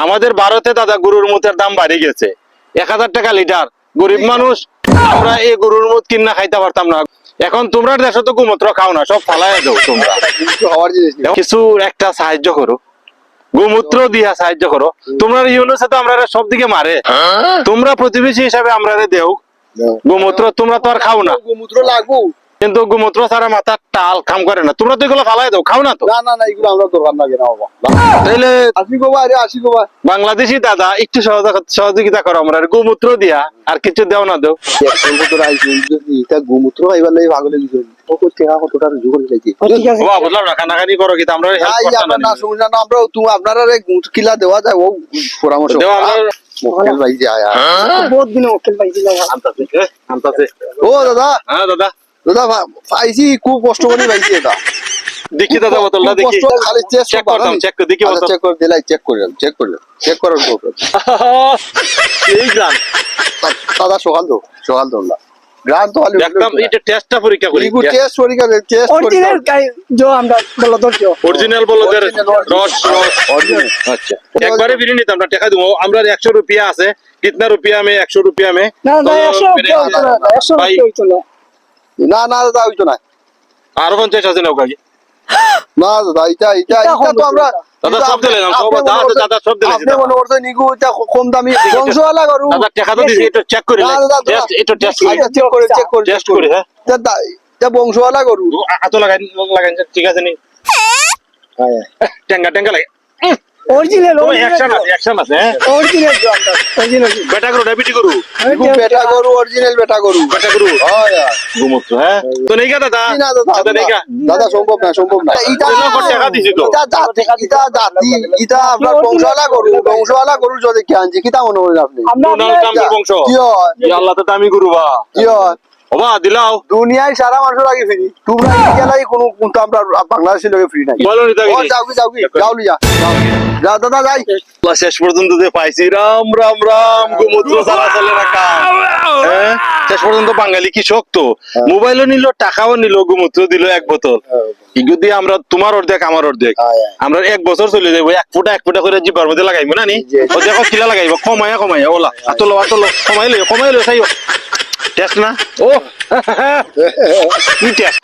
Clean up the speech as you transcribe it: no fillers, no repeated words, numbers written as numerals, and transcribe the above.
আমাদের ভারতে দাদা গরুর মুতের দাম বাড়ি গেছে 1000 টাকা লিটার। গরিব মানুষ আমরা এই গরুর মুত কিনা খাইতে পারতাম না। এখন তোমরা দেশে তো গোমূত্র খাও না, সব ফালাইয়া দাও তোমরা। কিছু একটা সাহায্য করো, গোমূত্র দিয়া সাহায্য করো। তোমরা ইউনুসে তো আমরা সব দিকে মারে, তোমরা প্রতিবেশী হিসাবে আমরা দেও গোমূত্র। তোমরা তো আর খাও না, গোমূত্র লাগবো, কিন্তু গোমূত্র ছাড়া মাথার টাল কাম করে না। তোমরা তো এগুলো ফালাই দাও, খাও না তো। না না না, এগুলো আমরা দরকার লাগে না বাবা। তাইলে আসি গো ভাই, আসি গো ভাই। বাংলাদেশি দাদা একটু সহযোগিতা করো আমরা, গোমূত্র দিয়া আর কিছু দেও না দেও। এটা গোমূত্র খাইবার লাগে পাগল হয়ে গেছে। ও টেকা কতটা জোগাড় লাগছে। বাবা বুঝলাম না, কানাকানি করো কিন্তু আমরা হেল্প ভাই করতে আমরা না। না শুনি না, আমরা তুমি আপনারা কিলা দেওয়া যায় ও পরামর্শ দেও আমরা। মোকেল ভাই যে আয়া বহুত দিন ওকেল পাইছিল। আনতাছে। ও দাদা, হ্যাঁ দাদা দাদা পাইছি, খুব কষ্ট করে পাইছি এটা। দেখি দাদা বোতলটা দেখি, কষ্ট, খালি চেক চেক করতাম, চেক করে দেখি বোতল। চেক করে দিলাই, চেক করে চেক করার পর এই গ্রাম দাদা সকাল তো না গ্রাম তো খালি দেখতাম, এটা টেস্টটা পরীক্ষা করি। ইগু টেস্ট পরীক্ষা টেস্ট অরিজিনাল গাই जो আমরা বলো ধরছো অরিজিনাল বলদের রস রস। অরিজিনাল। अच्छा একবারে বিরি নিতাম না, টাকা দেবো আমরা। 100 रुपया আছে, कितना रुपया में 100 रुपया में না না तो 100 मेरे- হইতো না, 100 भाई হইতো না। না না দাদা হইতো না, আর 50 আছে না ওকে না দাদা এটা তো আমরা দাদা সব দিলে না, সব দাদা সব দিলে। আপনি মনে করছেন নিগু এটা কম দামি বংশওয়ালা গরু। দাদা টাকা তো দিছি, এটা চেক করে না, দাদা, টেস্ট, এটা টেস্ট করে এটা চেক করে টেস্ট করে। হ্যাঁ এটা বংশওয়ালা গরু। আতো লাগাই ঠিক আছে নি, টেঙ্গা টেঙ্গা লাগে। অরিজিনাল অ্যাকশন আছে, অ্যাকশন আছে। হ্যাঁ অরিজিনাল जो আমরা অরিজিনাল বেটা করো, ডায়াবেটি করো, নিগু বেটা গরু, অরিজিনাল বেটা গরু। বেটা করো হয় গোমূত্র। হ্যাঁ তো নেই দাদা, না দাদা, দাদা নেই দাদা সম্ভব না এটা টাকা দিছি তো। এটা আপনার বংশওয়ালা গরু যদি কে আনছে কিতা মনে করেন আপনি? ডোনাল্ড ট্রাম্পের বংশ। কি হয়? ইয়া আল্লাহ তো দামি গরু বা। কি হয়? ওবা দিলাও দুনিয়ায় সারা মানুষের আগে ফ্রি, তোমরা ইন্ডিয়ালাই কোনো কিন্তু আমরা বাংলাদেশের লোকে ফ্রি নাই। বলো নি তাকে। ও যাও লিয়া যাও দাদা যাই। আল্লাহ শেষ পর্যন্ত যে পাইছি, রাম রাম রাম, গোমূত্র ছাড়া চলে না কাম। হ্যাঁ শেষ পর্যন্ত বাঙালি কি শক্ত, মোবাইলও নিল, টাকাও নিল, গোমূত্র দিল 1 বোতল। এগুলো দিয়ে আমরা তোমার অর্ধেক আমার অর্ধেক, আমরা 1 বছর চলে যাবো। 1 ফুটা করে জিবার মধ্যে লাগাইবো না নি, ও দেখো কিলা লাগাইবো, কমায়া ওলা আতলো কমাইলে চাইও টেস্ট না। ও কি টেস্ট।